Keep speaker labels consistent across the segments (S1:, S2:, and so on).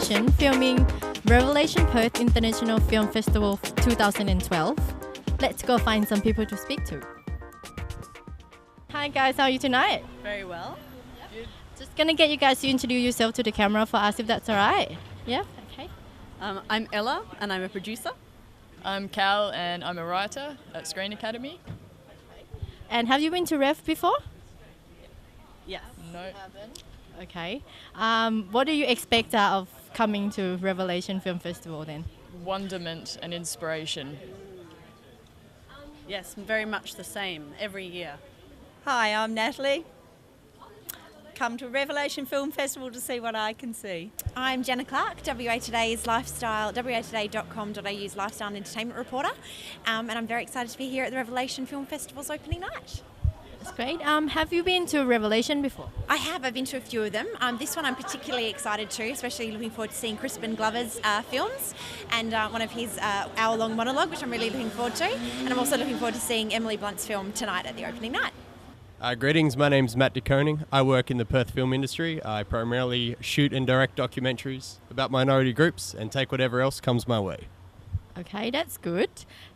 S1: Distribution filming Revelation Perth International Film Festival 2012. Let's go find some people to speak to. Hi guys, how are you tonight?
S2: Very well.
S1: Just gonna get you guys to introduce yourself to the camera for us if that's alright. Yeah, okay.
S2: I'm Ella and I'm a producer.
S3: I'm Cal and I'm a writer at Screen Academy.
S1: And have you been to Rev before?
S2: Yes.
S3: No.
S1: Okay. What do you expect out of coming to Revelation Film Festival then?
S3: Wonderment and inspiration.
S2: Yes, very much the same every year.
S4: Hi, I'm Natalie. Come to Revelation Film Festival to see what I can see.
S5: I'm Jenna Clark, WA Today's lifestyle, watoday.com.au's lifestyle and entertainment reporter, and I'm very excited to be here at the Revelation Film Festival's opening night.
S1: That's great. Have you been to Revelation before?
S5: I've been to a few of them. This one I'm particularly excited to, especially looking forward to seeing Crispin Glover's films and one of his hour-long monologue, which I'm really looking forward to. And I'm also looking forward to seeing Emily Blunt's film tonight at the opening night.
S6: Greetings, my name's Matt de Koning. I work in the Perth film industry. I primarily shoot and direct documentaries about minority groups and take whatever else comes my way.
S1: Okay, that's good.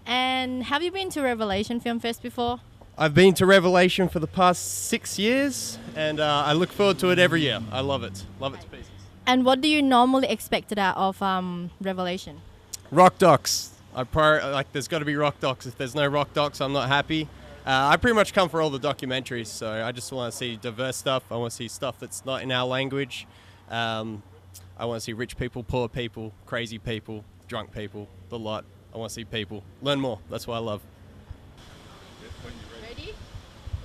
S1: And have you been to Revelation Film Fest before?
S6: I've been to Revelation for the past 6 years and I look forward to it every year. I love it. Love it to pieces.
S1: And what do you normally expect out of Revelation?
S6: Rock docs. There's got to be rock docs. If there's no rock docs, I'm not happy. I pretty much come for all the documentaries, so I just want to see diverse stuff. I want to see stuff that's not in our language. I want to see rich people, poor people, crazy people, drunk people, the lot. I want to see people. Learn more. That's what I love.
S1: Ready?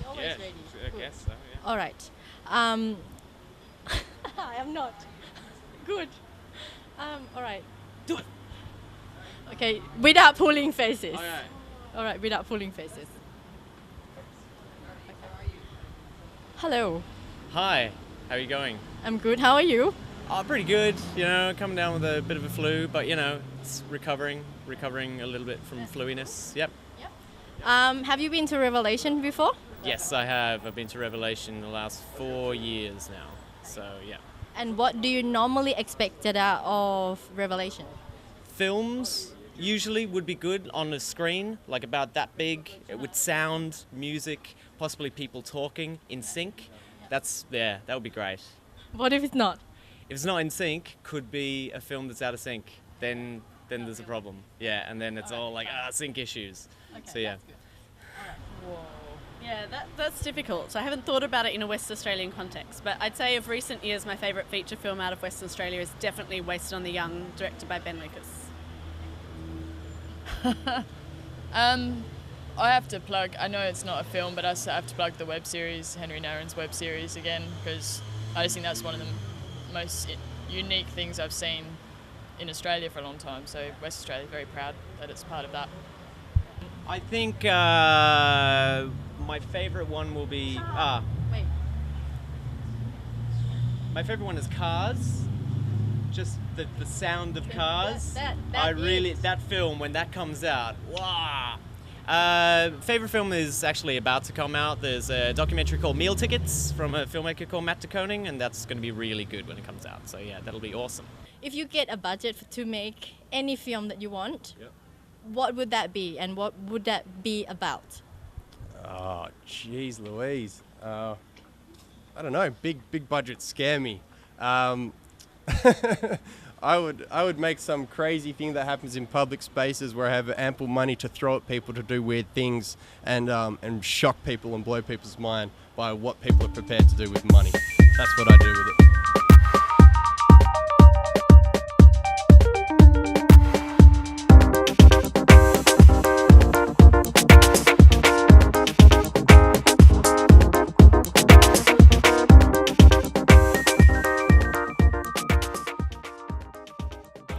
S1: You're always ready.
S7: I guess so, yeah.
S1: All right. I am not. Good. All right.
S7: Do it.
S1: Okay, without pulling faces.
S7: Okay.
S1: All right, without pulling faces. Hello.
S7: Hi, how are you going?
S1: I'm good. How are you?
S7: Oh, pretty good. You know, coming down with a bit of a flu, but you know, it's recovering a little bit from fluiness. Yep.
S1: Have you been to Revelation before?
S7: Yes, I have. I've been to Revelation the last 4 years now. So, yeah.
S1: And what do you normally expect out of Revelation?
S7: Films usually would be good on a screen, like about that big, with sound, music, possibly people talking in sync. That would be great.
S1: What if it's not?
S7: If it's not in sync, could be a film that's out of sync. Then there's a problem. Yeah, and then it's all like sync issues.
S1: Okay,
S7: So yeah.
S1: that's good. All right. Whoa.
S2: Yeah, that's difficult. So I haven't thought about it in a West Australian context, but I'd say of recent years my favourite feature film out of Western Australia is definitely Wasted on the Young, directed by Ben Lucas.
S3: I have to plug, I know it's not a film, but I have to plug the web series, Henry Naren's web series again, because I just think that's one of the most unique things I've seen in Australia for a long time. So West Australia is very proud that it's part of that.
S7: I think my favourite one will be
S1: Wait.
S7: my favourite one is Cars. Just the sound of cars. That film when that comes out. Wow. Favourite film is actually about to come out. There's a documentary called Meal Tickets from a filmmaker called Matt de Koning, and that's going to be really good when it comes out. So yeah, that'll be awesome.
S1: If you get a budget to make any film that you want, what would that be and what would that be about?
S6: Oh, jeez Louise. I don't know. Big budgets scare me. I would make some crazy thing that happens in public spaces where I have ample money to throw at people to do weird things and shock people and blow people's mind by what people are prepared to do with money. That's what I do with it.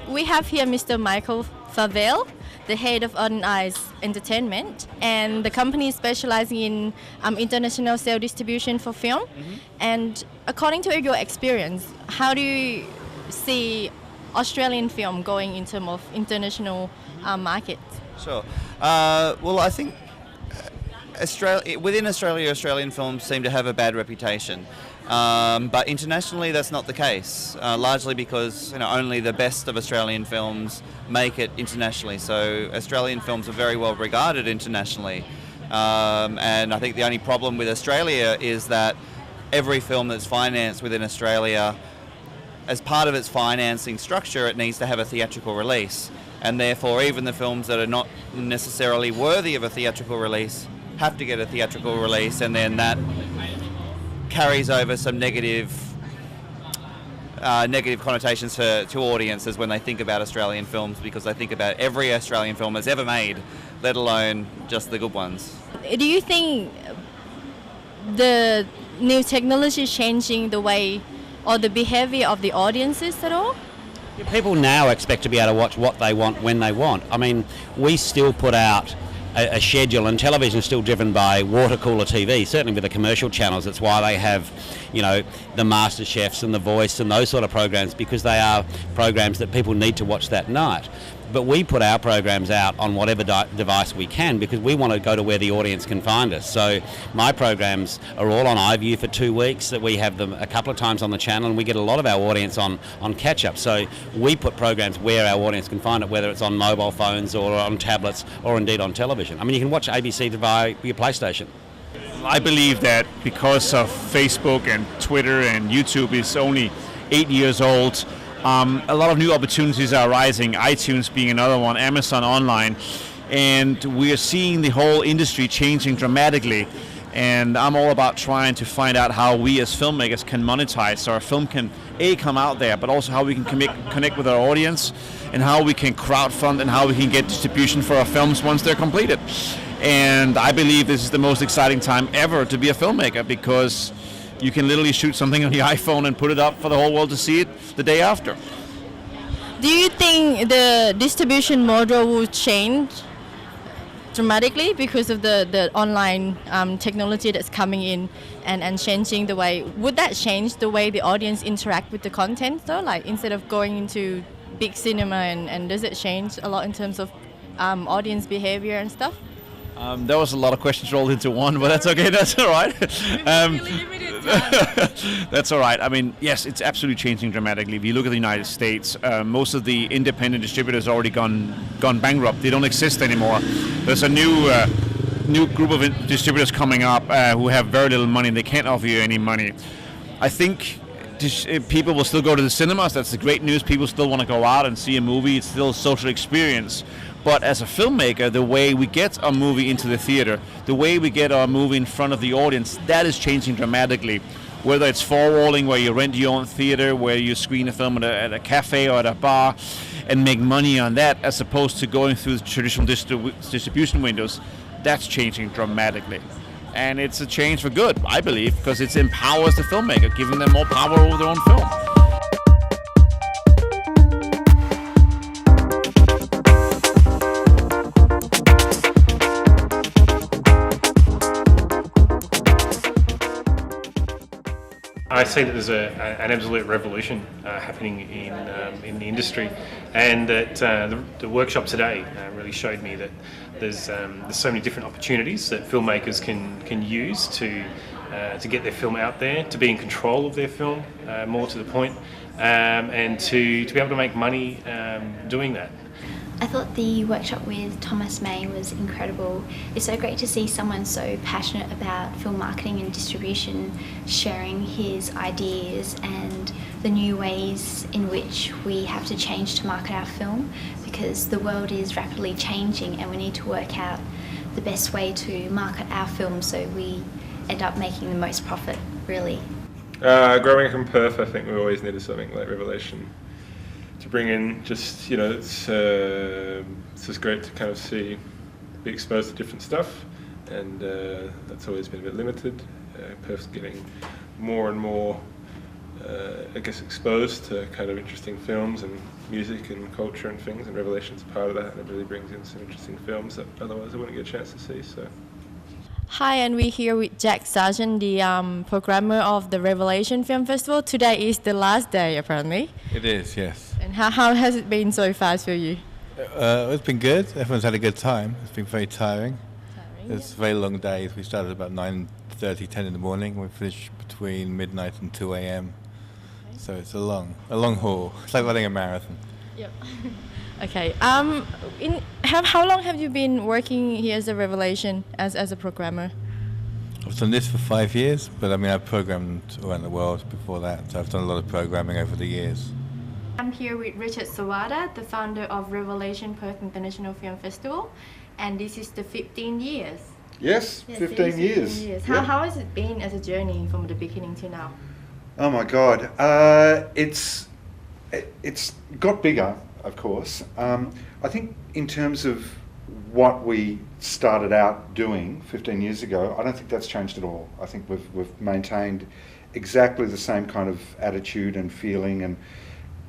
S1: We have here Mr. Michael Favell, the head of On Eyes Entertainment, and the company is specializing in international sales distribution for film. Mm-hmm. And according to your experience, how do you see Australian film going in terms of international markets?
S8: Sure. Well, I think within Australia, Australian films seem to have a bad reputation. But internationally, that's not the case, largely because only the best of Australian films make it internationally. So Australian films are very well regarded internationally. And I think the only problem with Australia is that every film that's financed within Australia, as part of its financing structure, it needs to have a theatrical release. And therefore, even the films that are not necessarily worthy of a theatrical release have to get a theatrical release, and then that carries over some negative connotations to audiences when they think about Australian films, because they think about every Australian film that's ever made, let alone just the good ones.
S1: Do you think the new technology is changing the way or the behavior of the audiences at all?
S9: People now expect to be able to watch what they want when they want. I mean, we still put out a schedule, and television is still driven by water cooler TV, certainly with the commercial channels. That's why they have, the Master Chefs and The Voice and those sort of programs, because they are programs that people need to watch that night. But we put our programs out on whatever device we can, because we want to go to where the audience can find us. So my programs are all on iView for 2 weeks, that we have them a couple of times on the channel, and we get a lot of our audience on catch-up. So we put programs where our audience can find it, whether it's on mobile phones or on tablets or indeed on television. I mean, you can watch ABC via your PlayStation.
S10: I believe that because of Facebook and Twitter and YouTube is only 8 years old, a lot of new opportunities are arising, iTunes being another one, Amazon online, and we are seeing the whole industry changing dramatically. And I'm all about trying to find out how we as filmmakers can monetize, so our film can come out there, but also how we can connect with our audience, and how we can crowdfund, and how we can get distribution for our films once they're completed. And I believe this is the most exciting time ever to be a filmmaker, because you can literally shoot something on your iPhone and put it up for the whole world to see it the day after.
S1: Do you think the distribution model will change dramatically because of the online technology that's coming in and changing the way? Would that change the way the audience interact with the content though? Like, instead of going into big cinema, and does it change a lot in terms of audience behavior and stuff?
S10: There was a lot of questions rolled into one, but that's okay, that's all right. That's all right. I mean, yes, it's absolutely changing dramatically. If you look at the United States, most of the independent distributors already gone bankrupt. They don't exist anymore. There's a new group of distributors coming up who have very little money, and they can't offer you any money. I think people will still go to the cinemas. That's the great news. People still want to go out and see a movie. It's still a social experience. But as a filmmaker, the way we get a movie into the theater, the way we get our movie in front of the audience, that is changing dramatically. Whether it's four-walling, where you rent your own theater, where you screen a film at a cafe or at a bar and make money on that, as opposed to going through the traditional distribution windows, that's changing dramatically. And it's a change for good, I believe, because it empowers the filmmaker, giving them more power over their own film.
S11: I see that there's an absolute revolution happening in the industry, and that the workshop today really showed me that there's so many different opportunities that filmmakers can use to get their film out there, to be in control of their film, more to the point, and to be able to make money doing that.
S12: I thought the workshop with Thomas May was incredible. It's so great to see someone so passionate about film marketing and distribution sharing his ideas and the new ways in which we have to change to market our film, because the world is rapidly changing and we need to work out the best way to market our film so we end up making the most profit, really.
S13: Growing up in Perth, I think we always needed something like Revelation to bring in. Just, it's just great to kind of be exposed to different stuff, and that's always been a bit limited. Perth's getting more and more, exposed to kind of interesting films and music and culture and things, and Revelation's part of that, and it really brings in some interesting films that otherwise I wouldn't get a chance to see. So.
S1: Hi, and we're here with Jack Sargent, the programmer of the Revelation Film Festival. Today is the last day, apparently.
S14: It is, yes.
S1: And how has it been so far for you?
S14: It's been good. Everyone's had a good time. It's been very tiring. It's very long days. We started about 9:30 9:30, 10 in the morning. We finish between midnight and 2 a.m. So it's a long haul. It's like running a marathon.
S1: Yep. Okay. How long have you been working here as a Revelation as a programmer?
S14: I've done this for 5 years, but I mean I've programmed around the world before that. So I've done a lot of programming over the years.
S1: I'm here with Richard Sawada, the founder of Revelation Perth International Film Festival, and this is the 15 years.
S15: Yes, 15 years.
S1: How has it been as a journey from the beginning to now?
S15: Oh my God, it's got bigger, of course. I think in terms of what we started out doing 15 years ago, I don't think that's changed at all. I think we've maintained exactly the same kind of attitude and feeling, and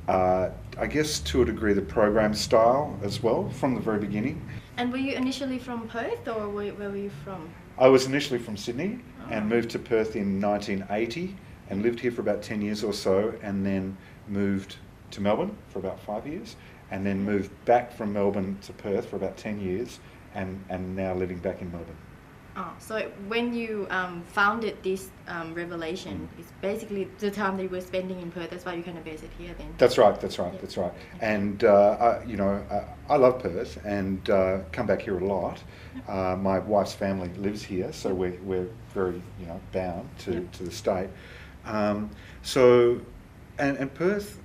S15: I guess to a degree the program style as well from the very beginning.
S1: And were you initially from Perth, or where were you from?
S15: I was initially from Sydney and moved to Perth in 1980 and lived here for about 10 years or so, and then moved to Melbourne for about 5 years, and then moved back from Melbourne to Perth for about 10 years, and now living back in Melbourne.
S1: Oh, so when you founded this Revelation, it's basically the time that you were spending in Perth. That's why you kind of base it here then.
S15: That's right. And I love Perth and come back here a lot. My wife's family lives here, so we're very bound to the state. So Perth,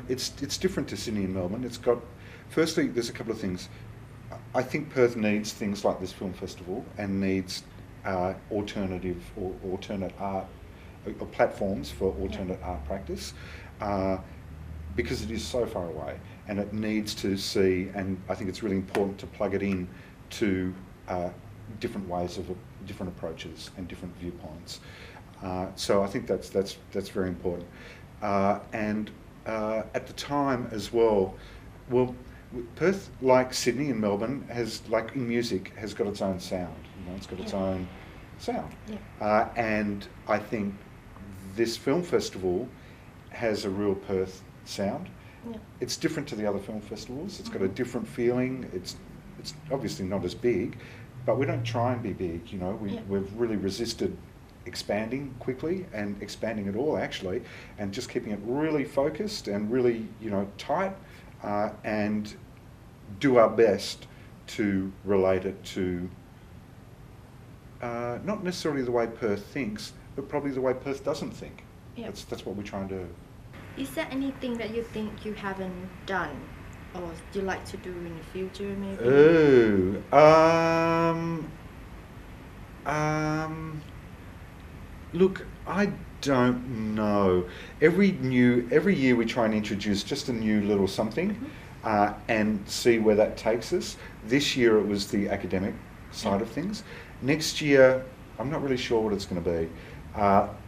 S15: it's different to Sydney and Melbourne. It's got, firstly, there's a couple of things. I think Perth needs things like this film festival and needs alternate art or platforms for alternate art practice because it is so far away, and it needs to see, and I think it's really important to plug it in to different ways of different approaches and different viewpoints. So I think that's very important. And at the time as well, Perth, like Sydney and Melbourne, like in music, has got its own sound. It's got its own sound. Yeah. And I think this film festival has a real Perth sound. Yeah. It's different to the other film festivals. It's got a different feeling. It's obviously not as big, but we don't try and be big. We've really resisted expanding quickly and expanding at all, actually, and just keeping it really focused and really tight. And do our best to relate it to not necessarily the way Perth thinks, but probably the way Perth doesn't think. Yep. That's what we're trying to do. Is
S1: there anything that you think you haven't done, or do you like to do in the future, maybe?
S15: Look, I don't know. Every year we try and introduce just a new little something, and see where that takes us. This year it was the academic side of things. Next year, I'm not really sure what it's going to be.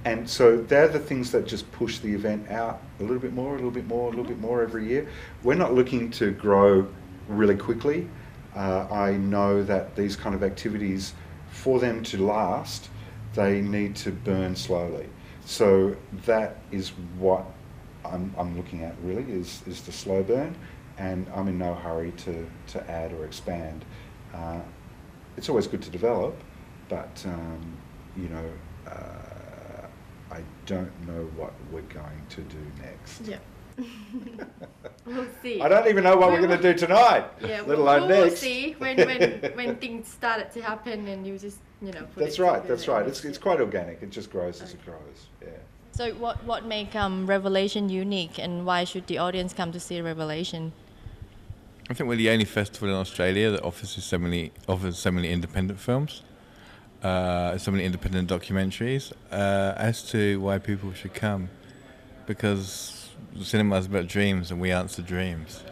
S15: And so they're the things that just push the event out a little bit more every year. We're not looking to grow really quickly. I know that these kind of activities, for them to last, they need to burn slowly. So that is what I'm looking at, really, is the slow burn, and I'm in no hurry to add or expand. It's always good to develop, but I don't know what we're going to do next.
S1: Yeah. We'll see.
S15: I don't even know what we're going to do tonight.
S1: Yeah,
S15: let alone next.
S1: We'll see when things started to happen, and you just put
S15: That's right. It's quite organic. It just grows as it grows. Yeah.
S1: So what make Revelation unique, and why should the audience come to see Revelation?
S14: I think we're the only festival in Australia that offers so many independent films, so many independent documentaries. As to why people should come, because cinema is about dreams, and we answer dreams.